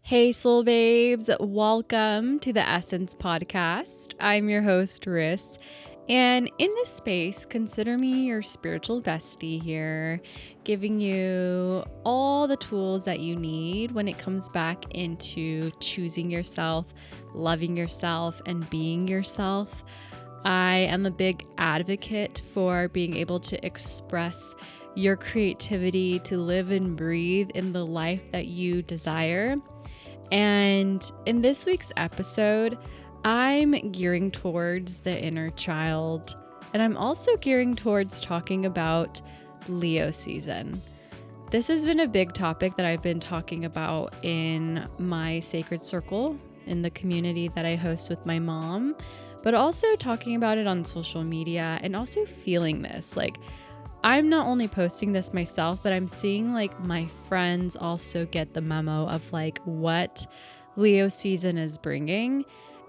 Hey, soul babes, welcome to the Essence Podcast. I'm your host, Riss, and in this space, consider me your spiritual bestie here, giving you all the tools that you need when it comes back into choosing yourself, loving yourself, and being yourself. I am a big advocate for being able to express your creativity, to live and breathe in the life that you desire. And in this week's episode, I'm gearing towards the inner child, and I'm also gearing towards talking about Leo season. This has been a big topic that I've been talking about in my sacred circle, in the community that I host with my mom, but also talking about it on social media and also feeling this. I'm not only posting this myself, but I'm seeing my friends also get the memo of what Leo season is bringing.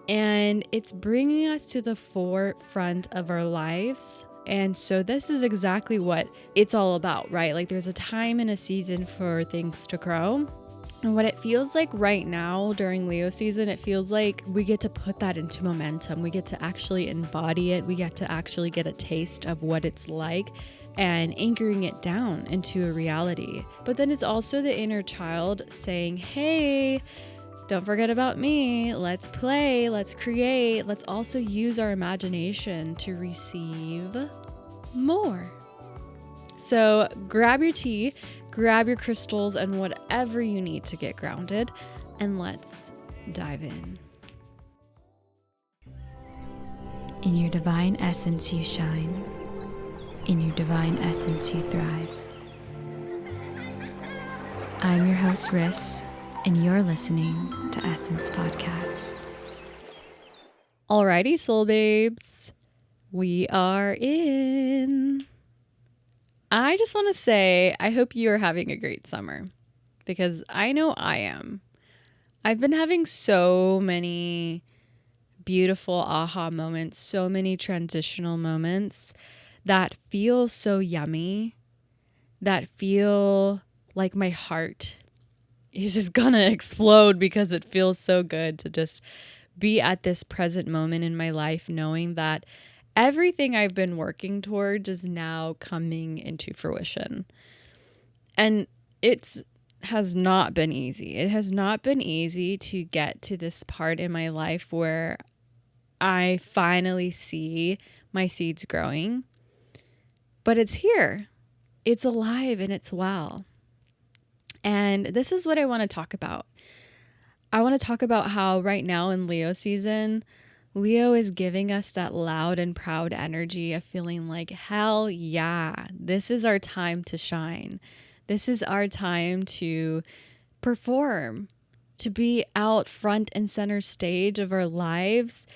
And it's bringing us to the forefront of our lives. And so this is exactly what it's all about, right? There's a time and a season for things to grow. And what it feels like right now during Leo season, it feels like we get to put that into momentum. We get to actually embody it. We get to actually get a taste of what it's like and anchoring it down into a reality. But then it's also the inner child saying, hey, don't forget about me. Let's play, let's create. Let's also use our imagination to receive more. So grab your tea, grab your crystals, and whatever you need to get grounded, and let's dive in. In your divine essence you shine. In your divine essence you thrive. I'm your host, Riss, and you're listening to Essence Podcast. Alrighty, soul babes, we are in. I just want to say, I hope you are having a great summer, because I know I am. I've been having so many beautiful aha moments, so many transitional moments that feel so yummy, that feel like my heart is just gonna explode because it feels so good to just be at this present moment in my life, knowing that everything I've been working towards is now coming into fruition. And it has not been easy. It has not been easy to get to this part in my life where I finally see my seeds growing. But it's here. It's alive and it's well. And this is what I want to talk about. I want to talk about how right now in Leo season, Leo is giving us that loud and proud energy of feeling like, hell yeah, this is our time to shine. This is our time to perform, to be out front and center stage of our lives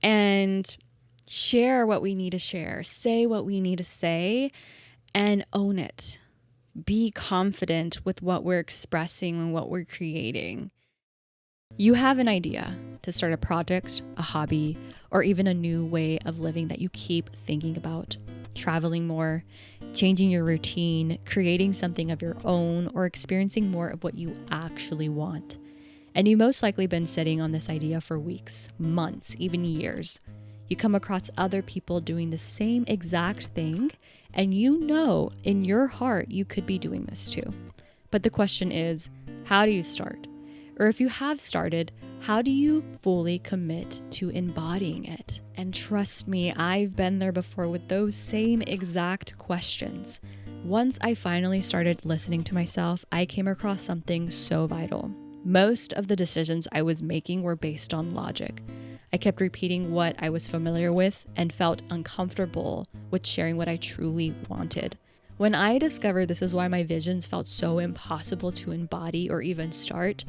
and share what we need to share, say what we need to say, and own it. Be confident with what we're expressing and what we're creating. You have an idea to start a project, a hobby, or even a new way of living that you keep thinking about. Traveling more, changing your routine, creating something of your own, or experiencing more of what you actually want. And you most likely been sitting on this idea for weeks, months, even years. You come across other people doing the same exact thing, and you know in your heart you could be doing this too. But the question is, how do you start? Or if you have started, how do you fully commit to embodying it? And trust me, I've been there before with those same exact questions. Once I finally started listening to myself, I came across something so vital. Most of the decisions I was making were based on logic. I kept repeating what I was familiar with and felt uncomfortable with sharing what I truly wanted. When I discovered this is why my visions felt so impossible to embody or even start,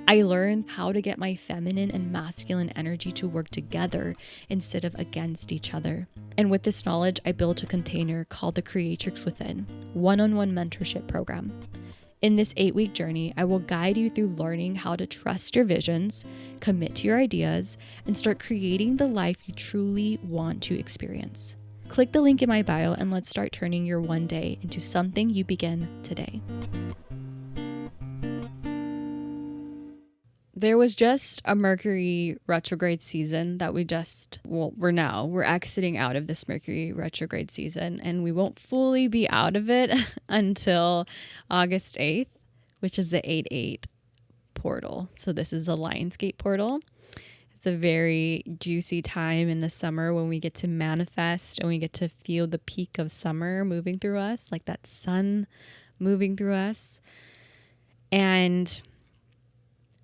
I learned how to get my feminine and masculine energy to work together instead of against each other. And with this knowledge, I built a container called the Creatrix Within, one-on-one mentorship program. In this 8-week journey, I will guide you through learning how to trust your visions, commit to your ideas, and start creating the life you truly want to experience. Click the link in my bio and let's start turning your one day into something you begin today. there was just a Mercury retrograde season that we're exiting out of this Mercury retrograde season, and we won't fully be out of it until August 8th, which is the 8/8 portal. So this is a Lionsgate portal. It's a very juicy time in the summer when we get to manifest and we get to feel the peak of summer moving through us, like that sun moving through us. And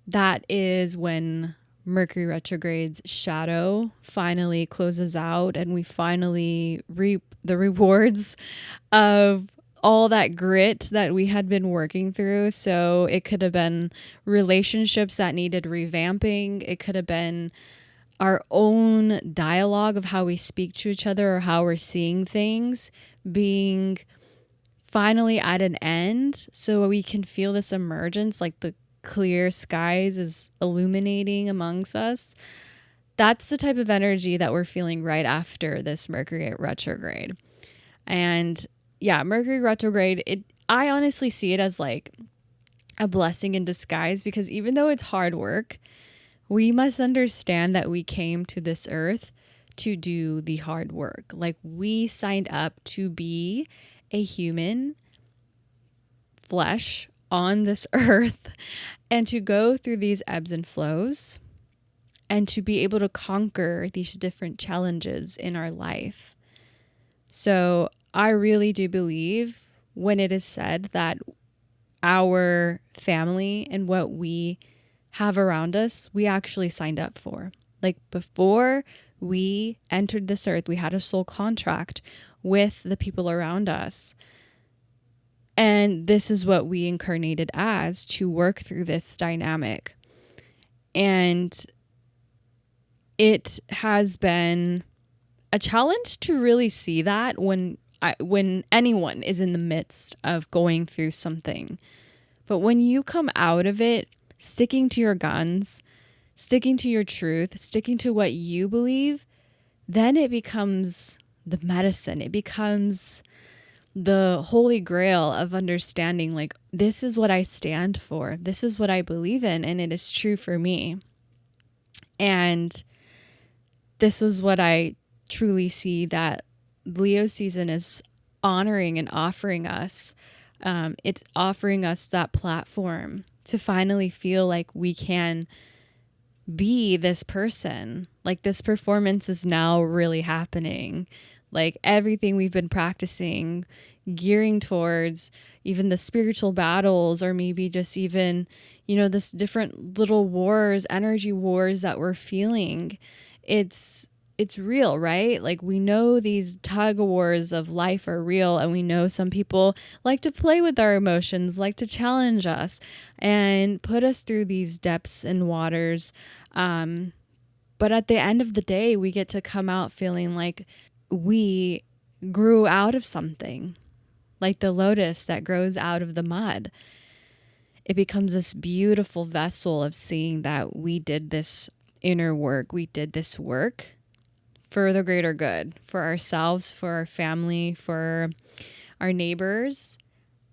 that is when Mercury retrograde's shadow finally closes out and we finally reap the rewards of all that grit that we had been working through. So it could have been relationships that needed revamping. It could have been our own dialogue of how we speak to each other or how we're seeing things being finally at an end, so we can feel this emergence, like the clear skies is illuminating amongst us. That's the type of energy that we're feeling right after this Mercury retrograde. And yeah, Mercury retrograde, I honestly see it as like a blessing in disguise, because even though it's hard work, we must understand that we came to this earth to do the hard work. Like, we signed up to be a human flesh on this earth and to go through these ebbs and flows and to be able to conquer these different challenges in our life. So I really do believe when it is said that our family and what we have around us, we actually signed up for. Like, before we entered this earth, we had a soul contract with the people around us. And this is what we incarnated as, to work through this dynamic. And it has been a challenge to really see that when anyone is in the midst of going through something. But when you come out of it, sticking to your guns, sticking to your truth, sticking to what you believe, then it becomes the medicine. It becomes the holy grail of understanding, like, this is what I stand for. This is what I believe in, and it is true for me. And this is what I truly see that Leo season is honoring and offering us. It's offering us that platform to finally feel like we can be this person. Like, this performance is now really happening. Like, everything we've been practicing, gearing towards even the spiritual battles, or maybe just even, this different little wars, energy wars that we're feeling. It's real, right? Like, we know these tug of wars of life are real, and we know some people like to play with our emotions, like to challenge us and put us through these depths and waters. But at the end of the day, we get to come out feeling like we grew out of something, like the lotus that grows out of the mud. It becomes this beautiful vessel of seeing that we did this inner work. We did this work for the greater good, for ourselves, for our family, for our neighbors.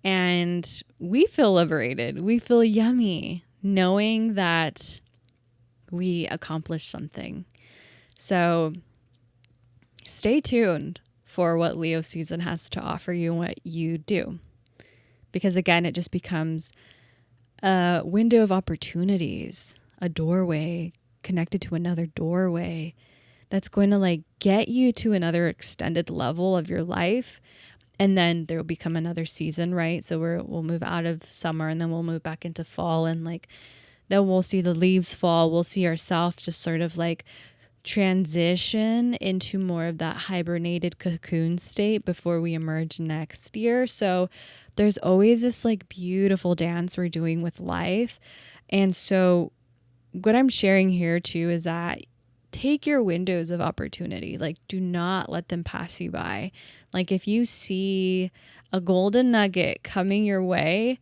And we feel liberated. We feel yummy knowing that we accomplished something. So stay tuned for what Leo season has to offer you and what you do. Because again, it just becomes a window of opportunities, a doorway connected to another doorway that's going to get you to another extended level of your life. And then there will become another season, right? So we'll move out of summer and then we'll move back into fall, and then we'll see the leaves fall. We'll see ourselves just sort of transition into more of that hibernated cocoon state before we emerge next year. So there's always this beautiful dance we're doing with life. And so what I'm sharing here too is that take your windows of opportunity. Do not let them pass you by. If you see a golden nugget coming your way,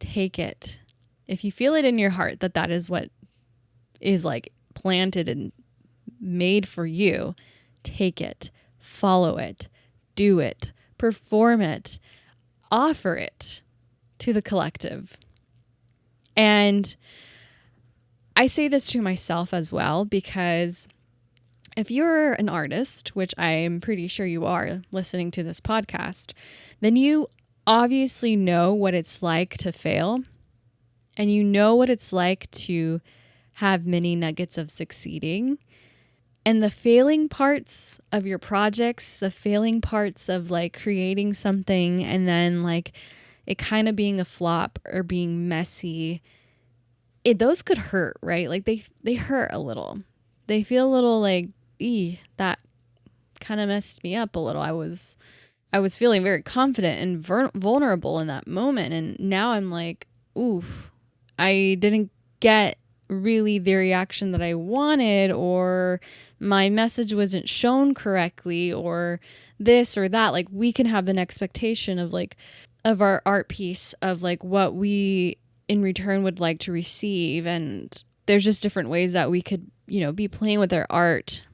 take it. If you feel it in your heart that is what is planted and made for you, take it, follow it, do it, perform it, offer it to the collective. And I say this to myself as well, because if you're an artist, which I'm pretty sure you are listening to this podcast, then you obviously know what it's like to fail, and you know what it's like to have many nuggets of succeeding. And the failing parts of your projects, the failing parts of like creating something and then like it kind of being a flop or being messy, those could hurt, right? Like they hurt a little. They feel a little like, that kind of messed me up a little. I was feeling very confident and vulnerable in that moment. And now I'm like, oof, I didn't get really the reaction that I wanted, or my message wasn't shown correctly, or this or that. Like, we can have an expectation of like, of our art piece, of like what we in return would like to receive. And there's just different ways that we could, be playing with our art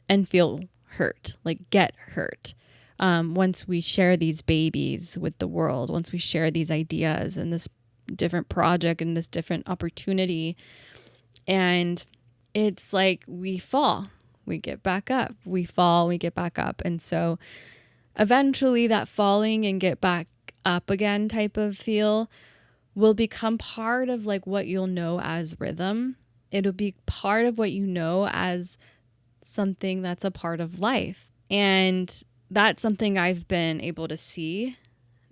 and feel hurt, like get hurt. Once we share these babies with the world, once we share these ideas and this different project and this different opportunity, and it's like we fall, we get back up, we fall, we get back up. And so eventually that falling and get back up again type of feel will become part of like what you'll know as rhythm. It'll be part of what you know as something that's a part of life. And that's something I've been able to see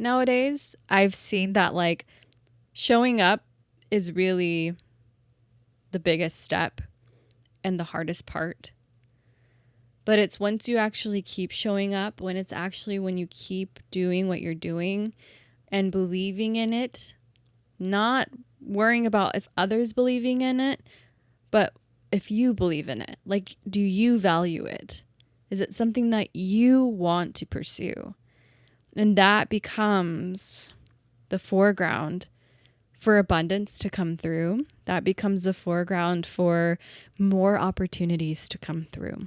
nowadays. I've seen that like showing up is really the biggest step and the hardest part. But it's once you actually keep showing up, when you keep doing what you're doing and believing in it, not worrying about if others believing in it, but if you believe in it. Like, do you value it? Is it something that you want to pursue? And that becomes the foreground for abundance to come through. That becomes the foreground for more opportunities to come through.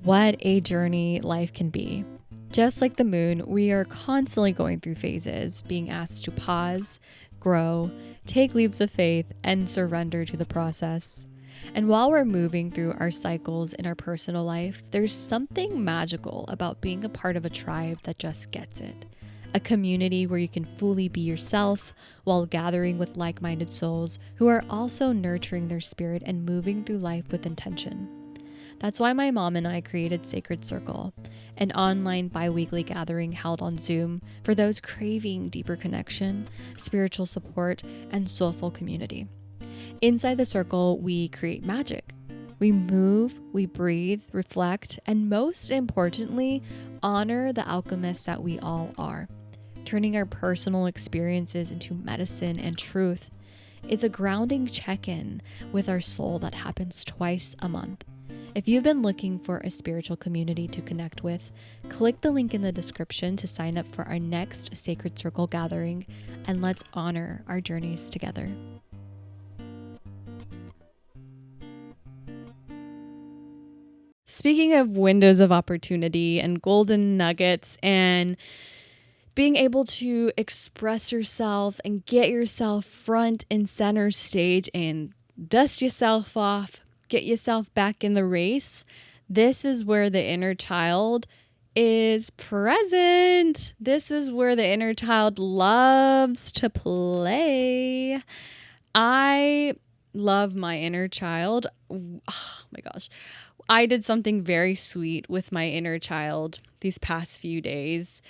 What a journey life can be. Just like the moon, we are constantly going through phases, being asked to pause, grow, take leaps of faith, and surrender to the process. And while we're moving through our cycles in our personal life, there's something magical about being a part of a tribe that just gets it. A community where you can fully be yourself while gathering with like-minded souls who are also nurturing their spirit and moving through life with intention. That's why my mom and I created Sacred Circle, an online bi-weekly gathering held on Zoom for those craving deeper connection, spiritual support, and soulful community. Inside the circle, we create magic. We move, we breathe, reflect, and most importantly, honor the alchemists that we all are, turning our personal experiences into medicine and truth. It's a grounding check-in with our soul that happens twice a month. If you've been looking for a spiritual community to connect with, click the link in the description to sign up for our next Sacred Circle gathering, and let's honor our journeys together. Speaking of windows of opportunity and golden nuggets and being able to express yourself and get yourself front and center stage and dust yourself off, get yourself back in the race, this is where the inner child is present. This is where the inner child loves to play. I love my inner child. Oh my gosh. I did something very sweet with my inner child these past few days.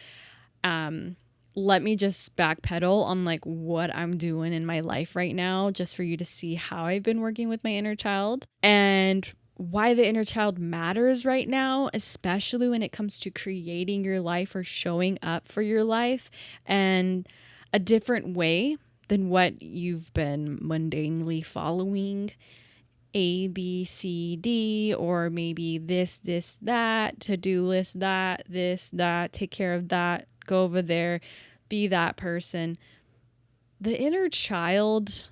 Let me just backpedal on like what I'm doing in my life right now, just for you to see how I've been working with my inner child and why the inner child matters right now, especially when it comes to creating your life or showing up for your life and a different way than what you've been mundanely following. A, B, C, D, or maybe this, that, to-do list, that, this, that, take care of that, go over there, be that person. The inner child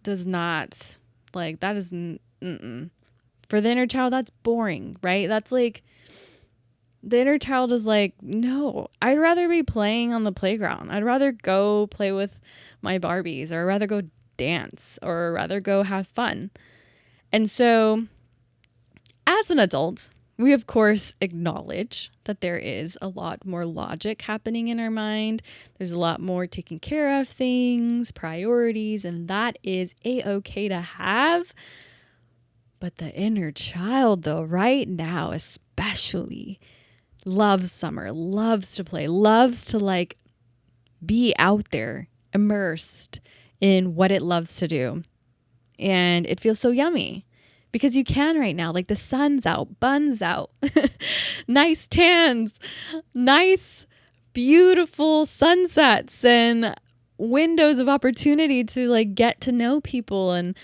does not, like, that is, for the inner child, that's boring, right? That's like, the inner child is like, no, I'd rather be playing on the playground. I'd rather go play with my Barbies, or I'd rather go dance or rather go have fun. And so as an adult, we of course acknowledge that there is a lot more logic happening in our mind. There's a lot more taking care of things, priorities, and that is a-okay to have. But the inner child, though, right now especially, loves summer, loves to play, loves to like be out there, immersed in what it loves to do. And it feels so yummy because you can right now. Like the sun's out, bun's out, nice tans, nice, beautiful sunsets and windows of opportunity to like get to know people and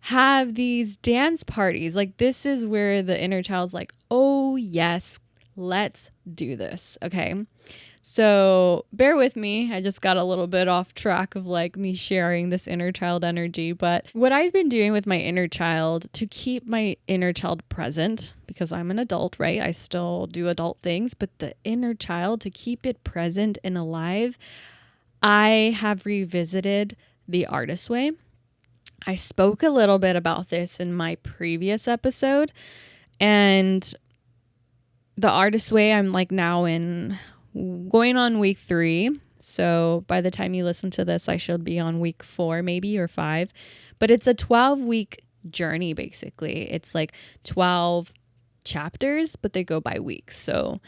have these dance parties. Like this is where the inner child's like, oh yes, let's do this. Okay. So bear with me. I just got a little bit off track of like me sharing this inner child energy. But what I've been doing with my inner child to keep my inner child present, because I'm an adult, right? I still do adult things, but the inner child, to keep it present and alive, I have revisited the artist way. I spoke a little bit about this in my previous episode, and the artist way, I'm like now going on week 3. So by the time you listen to this, I should be on week 4, maybe, or 5. But it's a 12-week journey, basically. It's like 12 chapters, but they go by weeks. So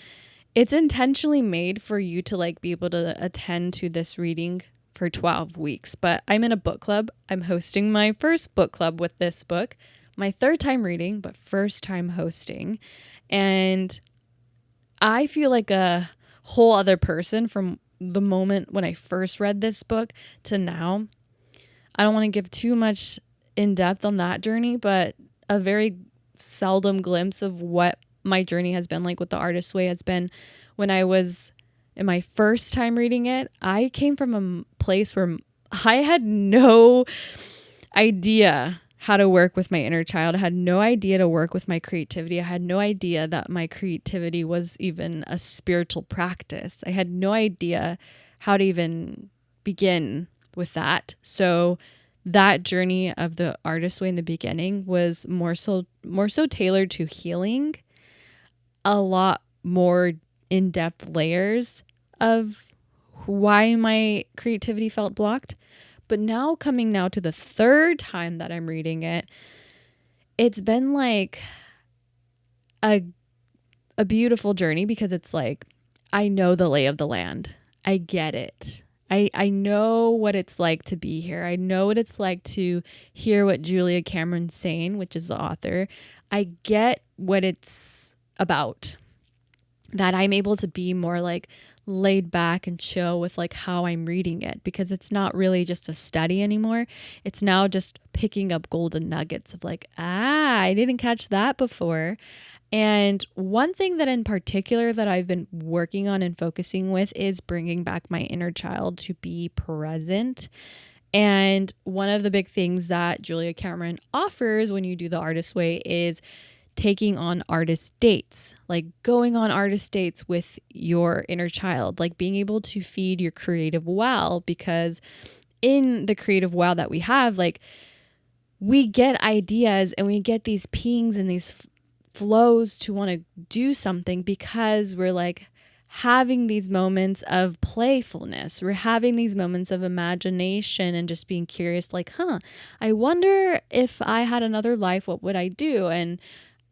it's intentionally made for you to like be able to attend to this reading for 12 weeks. But I'm in a book club. I'm hosting my first book club with this book. My 3rd time reading, but first time hosting. And I feel like a whole other person from the moment when I first read this book to now. I don't want to give too much in depth on that journey, but a very seldom glimpse of what my journey has been like with the artist way has been when I was in my first time reading it. I came from a place where I had no idea how to work with my inner child. I had no idea to work with my creativity. I had no idea that my creativity was even a spiritual practice. I had no idea how to even begin with that. So that journey of the artist way in the beginning was more so tailored to healing, a lot more in-depth layers of why my creativity felt blocked. But now coming to the 3rd time that I'm reading it, it's been like a beautiful journey because it's like, I know the lay of the land. I get it. I know what it's like to be here. I know what it's like to hear what Julia Cameron's saying, which is the author. I get what it's about. That I'm able to be more like laid back and chill with like how I'm reading it, because it's not really just a study anymore. It's now just picking up golden nuggets of like, I didn't catch that before. And one thing that in particular that I've been working on and focusing with is bringing back my inner child to be present. And one of the big things that Julia Cameron offers when you do the artist way is taking on artist dates, like going on artist dates with your inner child, like being able to feed your creative well, because in the creative well that we have, like we get ideas and we get these pings and these flows to want to do something because we're like having these moments of playfulness. We're having these moments of imagination and just being curious, like, I wonder if I had another life, what would I do? And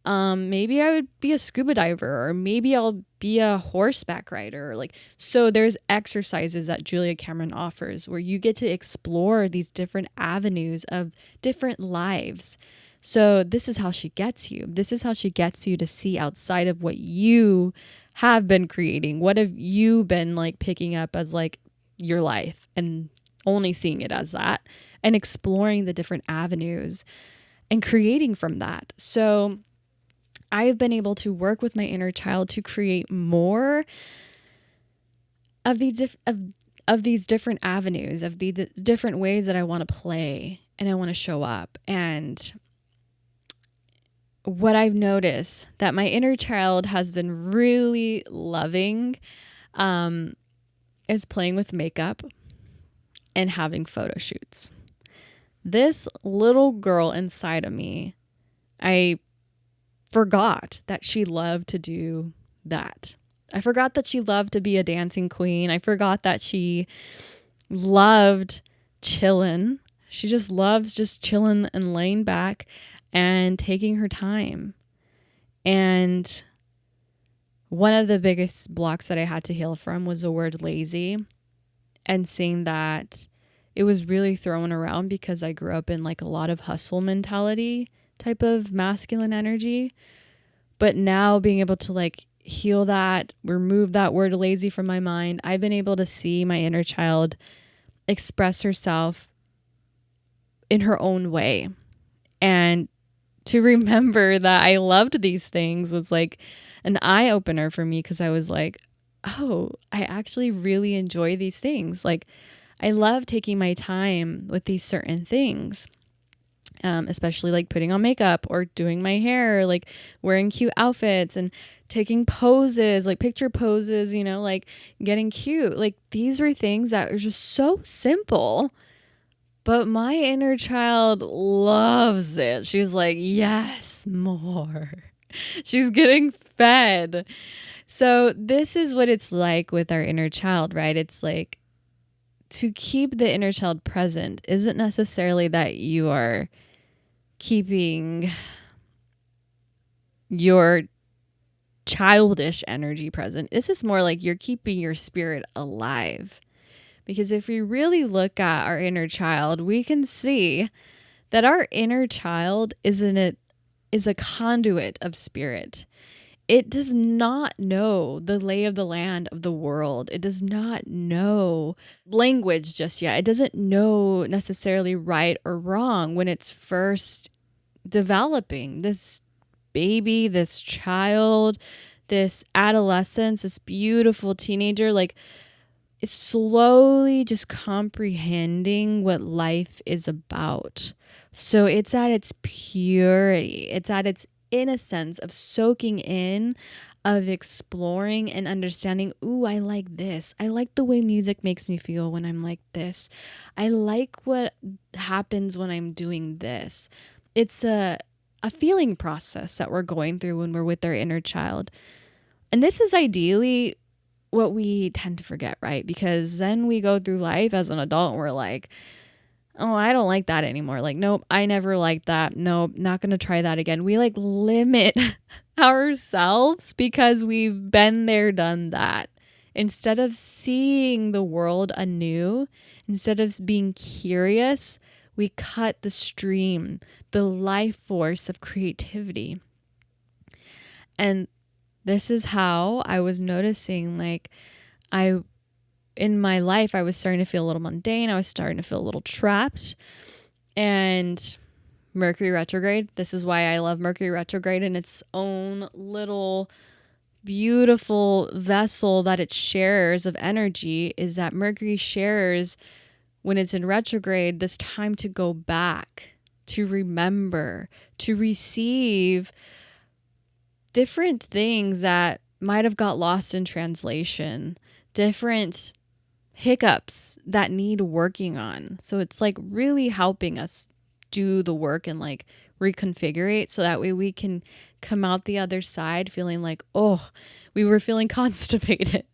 maybe I would be a scuba diver, or maybe I'll be a horseback rider. Like, so there's exercises that Julia Cameron offers where you get to explore these different avenues of different lives. So this is how she gets you. This is how she gets you to see outside of what you have been creating. What have you been like picking up as like your life and only seeing it as that, and exploring the different avenues and creating from that. So I've been able to work with my inner child to create more of these these different avenues, of the different ways that I want to play and I want to show up. And what I've noticed that my inner child has been really loving is playing with makeup and having photo shoots. this little girl inside of me, I forgot that she loved to do that. I forgot that she loved to be a dancing queen. I forgot that she loved chilling. She just loves just chilling and laying back and taking her time. And one of the biggest blocks that I had to heal from was the word lazy, and seeing that it was really thrown around because I grew up in like a lot of hustle mentality type of masculine energy. But now being able to like heal that, remove that word lazy from my mind, I've been able to see my inner child express herself in her own way. And to remember that I loved these things was like an eye opener for me, because I was like, oh, I actually really enjoy these things. Like, I love taking my time with these certain things, especially like putting on makeup or doing my hair, like wearing cute outfits and taking poses, like picture poses, you know, like getting cute. Like, these were things that are just so simple. But my inner child loves it. She's like, yes, more. She's getting fed. So this is what it's like with our inner child, right? It's like, to keep the inner child present isn't necessarily that you are keeping your childish energy present. This is more like you're keeping your spirit alive. Because if we really look at our inner child, we can see that our inner child is a conduit of spirit. It does not know the lay of the land of the world. It does not know language just yet. It doesn't know necessarily right or wrong when it's first developing. This baby, this child, this adolescence, this beautiful teenager, like, it's slowly just comprehending what life is about. So it's at its purity. It's at its innocence of soaking in, of exploring and understanding. Ooh, I like this. I like the way music makes me feel when I'm like this. I like what happens when I'm doing this. It's a feeling process that we're going through when we're with our inner child. And this is ideally what we tend to forget, right? Because then we go through life as an adult and we're like, oh, I don't like that anymore. Like, nope, I never liked that. Nope, not going to try that again. We like limit ourselves because we've been there, done that. Instead of seeing the world anew, instead of being curious, we cut the stream, the life force of creativity. And this is how I was noticing, like, in my life, I was starting to feel a little mundane. I was starting to feel a little trapped. And Mercury retrograde, this is why I love Mercury retrograde in its own little beautiful vessel that it shares of energy, is that Mercury shares, when it's in retrograde, this time to go back, to remember, to receive different things that might have got lost in translation, different hiccups that need working on. So it's like really helping us do the work and like reconfigure, so that way we can come out the other side feeling like, oh, we were feeling constipated,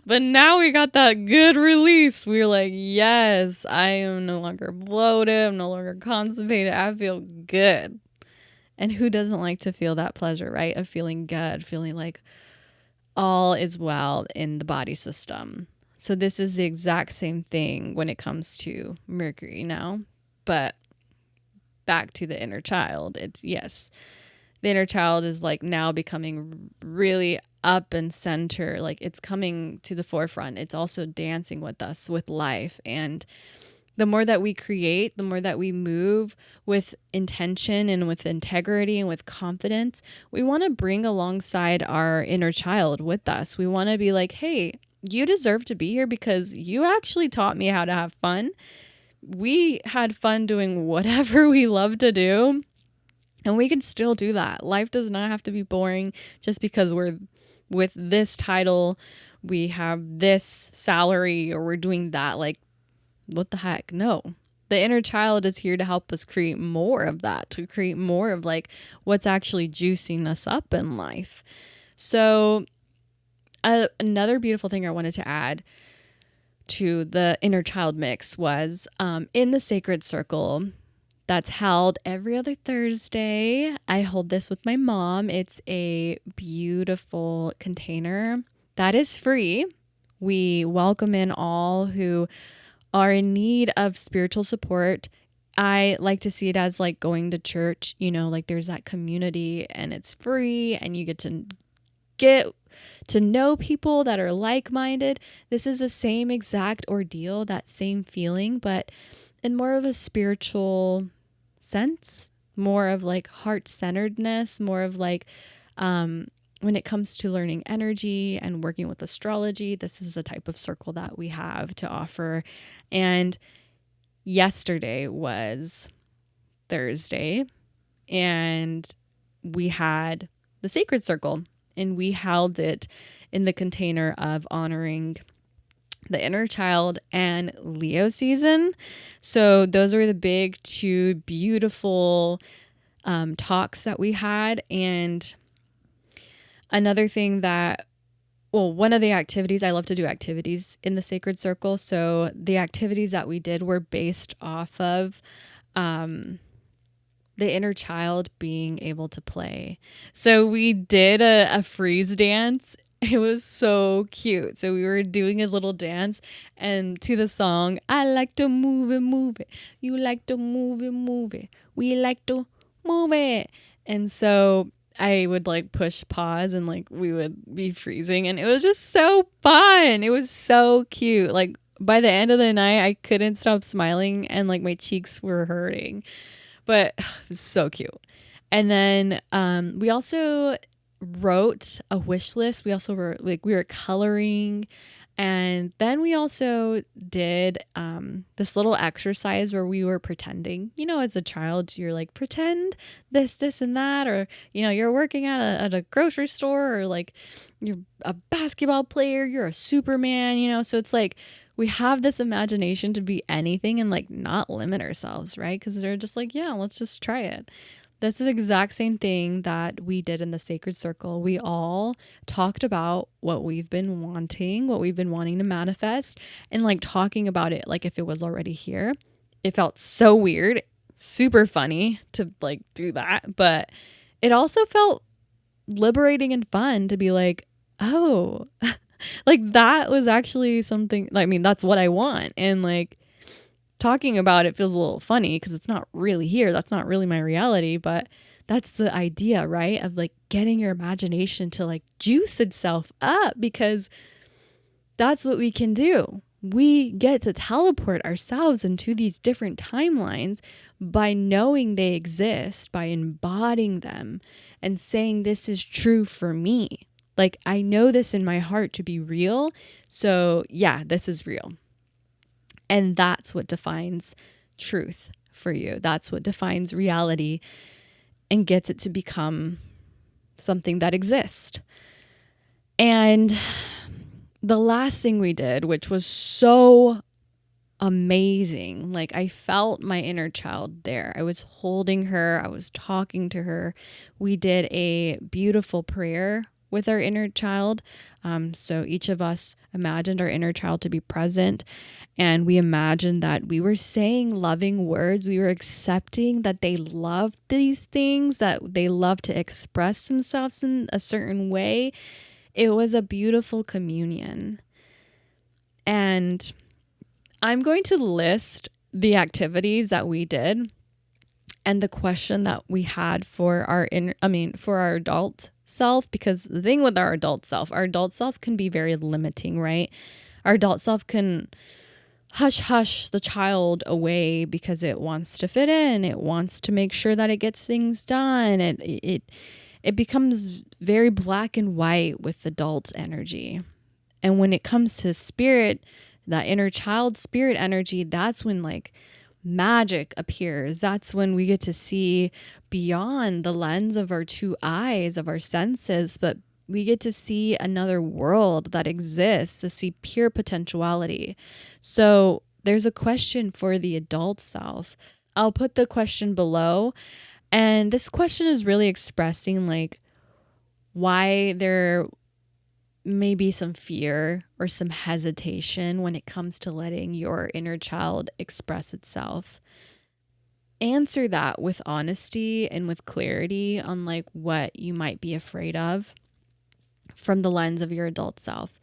but now we got that good release. We're like, yes, I am no longer bloated. I'm no longer constipated. I feel good. And who doesn't like to feel that pleasure, right? Of feeling good, feeling like all is well in the body system. So this is the exact same thing when it comes to Mercury now. But back to the inner child, it's, yes, the inner child is like now becoming really up and center. Like, it's coming to the forefront. It's also dancing with us, with life. And the more that we create, the more that we move with intention and with integrity and with confidence, we want to bring alongside our inner child with us. We want to be like, hey, you deserve to be here because you actually taught me how to have fun. We had fun doing whatever we love to do, and we can still do that. Life does not have to be boring just because we're with this title, we have this salary, or we're doing that. Like, what the heck? No, The inner child is here to help us create more of that, to create more of like what's actually juicing us up in life. So another beautiful thing I wanted to add to the inner child mix was in the sacred circle that's held every other Thursday. I hold this with my mom. It's a beautiful container that is free. We welcome in all who are in need of spiritual support. I like to see it as like going to church, like there's that community and it's free and you get to know people that are like-minded. This is the same exact ordeal, that same feeling, but in more of a spiritual sense, more of like heart-centeredness, more of like when it comes to learning energy and working with astrology, this is a type of circle that we have to offer. And yesterday was Thursday, and we had the sacred circle, and we held it in the container of honoring the inner child and Leo season. So those are the big two beautiful talks that we had. And another thing one of the activities, I love to do activities in the sacred circle. So the activities that we did were based off of the inner child being able to play. So we did a freeze dance. It was so cute. So we were doing a little dance and to the song, I like to move it, move it. You like to move it, move it. We like to move it. And so I would like push pause and like we would be freezing, and it was just so fun. It was so cute. Like by the end of the night, I couldn't stop smiling and like my cheeks were hurting. But it was so cute. And then we also wrote a wish list. We also we were coloring. And then we also did this little exercise where we were pretending. As a child, you're like, pretend this, and that. Or, you're working at a grocery store, or like you're a basketball player, you're a Superman, So it's like, we have this imagination to be anything and like not limit ourselves, right? Because they're just like, yeah, let's just try it. That's the exact same thing that we did in the sacred circle. We all talked about what we've been wanting to manifest, and like talking about it like if it was already here. It felt so weird, super funny to like do that, but it also felt liberating and fun to be like, oh, like that was actually something, that's what I want. And like talking about it feels a little funny because it's not really here. That's not really my reality, but that's the idea, right? Of like getting your imagination to like juice itself up, because that's what we can do. We get to teleport ourselves into these different timelines by knowing they exist, by embodying them and saying, this is true for me. Like, I know this in my heart to be real. So yeah, this is real. And that's what defines truth for you. That's what defines reality and gets it to become something that exists. And the last thing we did, which was so amazing, like I felt my inner child there. I was holding her. I was talking to her. We did a beautiful prayer with our inner child. So each of us imagined our inner child to be present, and we imagined that we were saying loving words. We were accepting that they love these things, that they love to express themselves in a certain way. It was a beautiful communion. And I'm going to list the activities that we did and the question that we had for for our adult self, because the thing with our adult self can be very limiting, right? Our adult self can hush the child away because it wants to fit in. It wants to make sure that it gets things done. It becomes very black and white with adult energy. And when it comes to spirit, that inner child spirit energy, that's when like magic appears. That's when we get to see beyond the lens of our two eyes, of our senses, but we get to see another world that exists, to see pure potentiality. So there's a question for the adult self. I'll put the question below. And this question is really expressing like why there may be some fear or some hesitation when it comes to letting your inner child express itself. Answer that with honesty and with clarity on like what you might be afraid of from the lens of your adult self.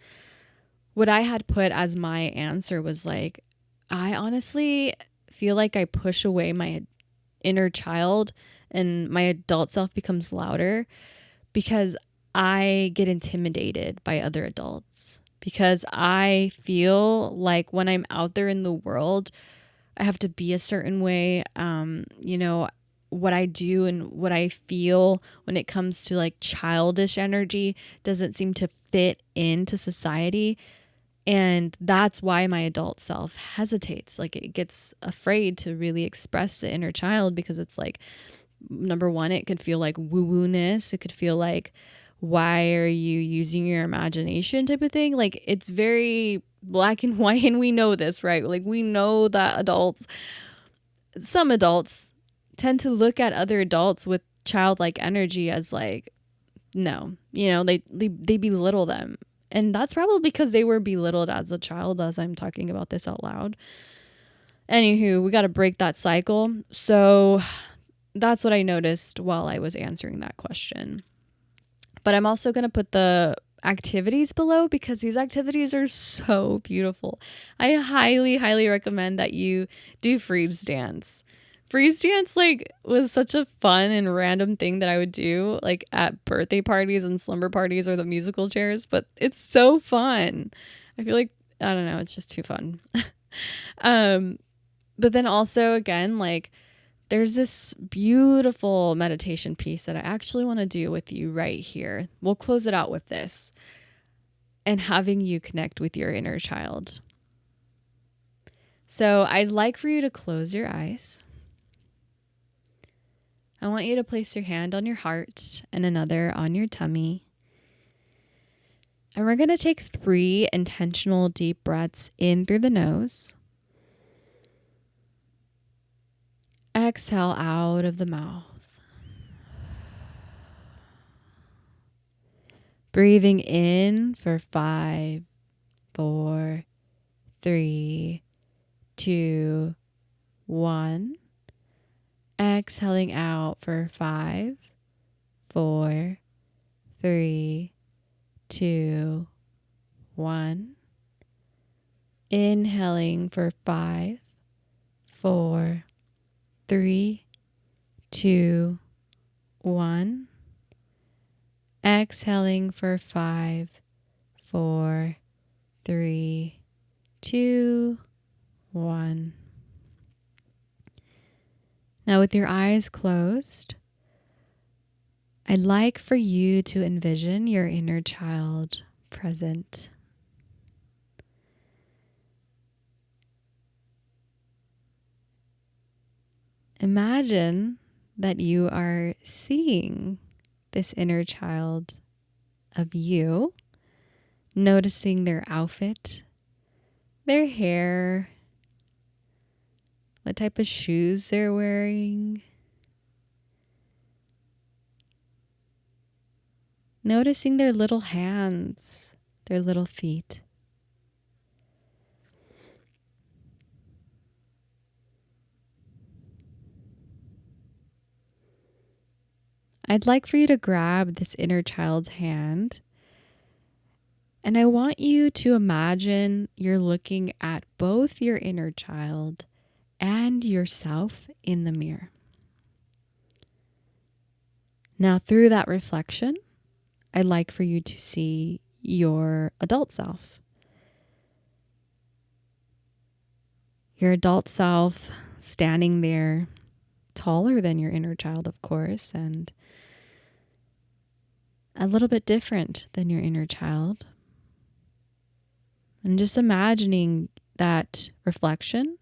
What I had put as my answer was like, I honestly feel like I push away my inner child and my adult self becomes louder because I get intimidated by other adults. Because I feel like when I'm out there in the world, I have to be a certain way. What I do and what I feel when it comes to like childish energy doesn't seem to fit into society. And that's why my adult self hesitates. Like it gets afraid to really express the inner child because it's like, number one, it could feel like woo-woo-ness. It could feel like, why are you using your imagination type of thing? Like it's very black and white and we know this, right? Like we know that some adults tend to look at other adults with childlike energy as like, no, they belittle them. And that's probably because they were belittled as a child, as I'm talking about this out loud. Anywho, we got to break that cycle. So that's what I noticed while I was answering that question. But I'm also going to put the activities below because these activities are so beautiful. I highly, highly recommend that you do freeze dance. Freeze dance like was such a fun and random thing that I would do like at birthday parties and slumber parties or the musical chairs, but it's so fun. I feel like, I don't know, it's just too fun. But then also again, like there's this beautiful meditation piece that I actually want to do with you right here. We'll close it out with this and having you connect with your inner child. So I'd like for you to close your eyes. I want you to place your hand on your heart and another on your tummy. And we're going to take 3 intentional deep breaths in through the nose. Exhale out of the mouth. Breathing in for 5, 4, 3, 2, 1. Exhaling out for 5, 4, 3, 2, 1. Inhaling for 5, 4, 3, 2, 1. Exhaling for 5, 4, 3, 2, 1. Now, with your eyes closed, I'd like for you to envision your inner child present. Imagine that you are seeing this inner child of you, noticing their outfit, their hair, what type of shoes they're wearing. Noticing their little hands, their little feet. I'd like for you to grab this inner child's hand, and I want you to imagine you're looking at both your inner child and yourself in the mirror. Now, through that reflection, I'd like for you to see your adult self. Your adult self standing there, taller than your inner child, of course, and a little bit different than your inner child. And just imagining that reflection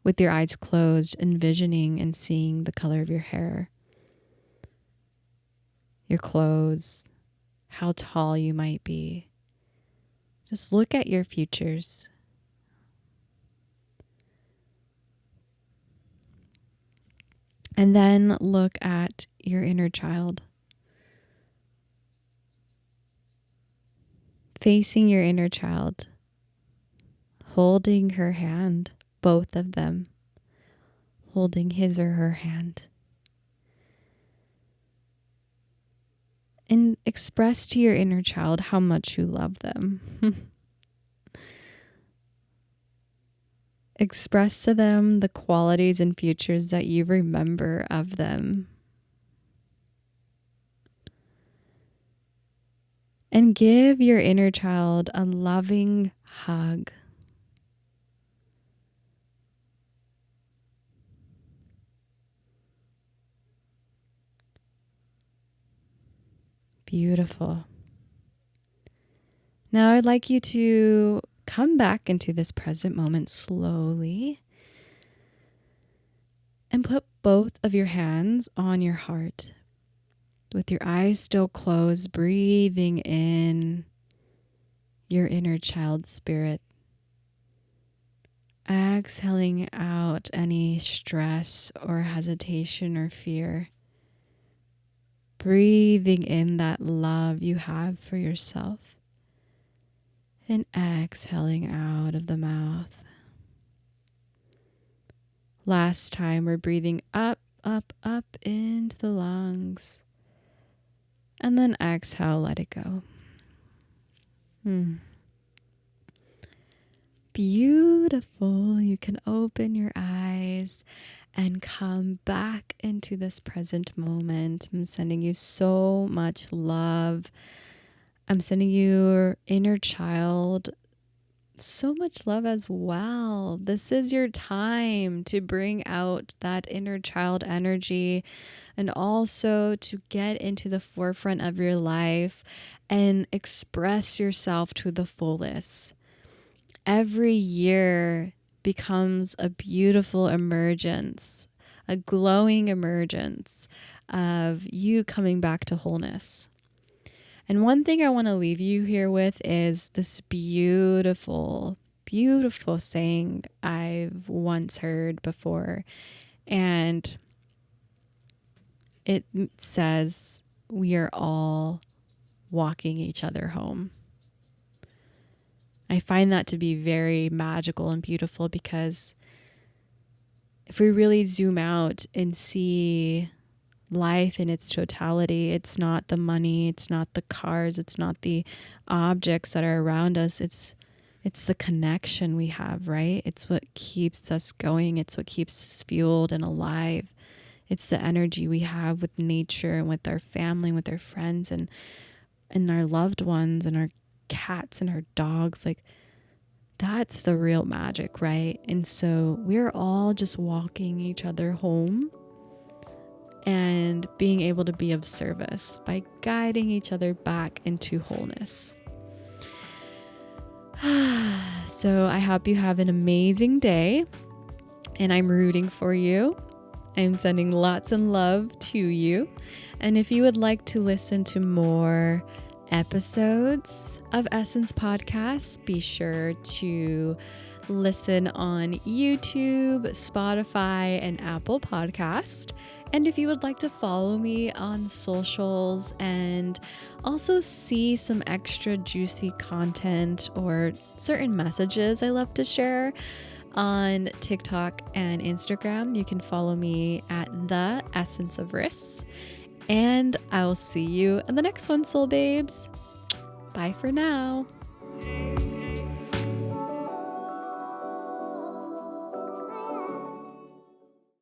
with your eyes closed, envisioning and seeing the color of your hair, your clothes, how tall you might be. Just look at your futures. And then look at your inner child. Facing your inner child, holding her hand, both of them, holding his or her hand. And express to your inner child how much you love them. Express to them the qualities and features that you remember of them. And give your inner child a loving hug. Beautiful. Now I'd like you to come back into this present moment slowly and put both of your hands on your heart. With your eyes still closed, breathing in your inner child spirit. Exhaling out any stress or hesitation or fear. Breathing in that love you have for yourself. And exhaling out of the mouth. Last time, we're breathing up, up, up into the lungs. And then exhale, let it go. Beautiful. You can open your eyes and come back into this present moment. I'm sending you so much love. I'm sending your inner child so much love as well. This is your time to bring out that inner child energy and also to get into the forefront of your life and express yourself to the fullest. Every year becomes a beautiful emergence, a glowing emergence of you coming back to wholeness. And one thing I want to leave you here with is this beautiful, beautiful saying I've once heard before. And it says, we are all walking each other home. I find that to be very magical and beautiful because if we really zoom out and see life in its totality, it's not the money, it's not the cars, it's not the objects that are around us, it's the connection we have, right? It's what keeps us going, it's what keeps us fueled and alive. It's the energy we have with nature and with our family and with our friends and our loved ones and our cats and our dogs. Like, that's the real magic, right? And so we're all just walking each other home and being able to be of service by guiding each other back into wholeness. So I hope you have an amazing day, and I'm rooting for you. I'm sending lots of love to you. And if you would like to listen to more episodes of Essence Podcasts, be sure to listen on YouTube, Spotify, and Apple Podcast. And if you would like to follow me on socials and also see some extra juicy content or certain messages I love to share on TikTok and Instagram, you can follow me at The Essence of Riss. And I'll see you in the next one, Soul Babes. Bye for now.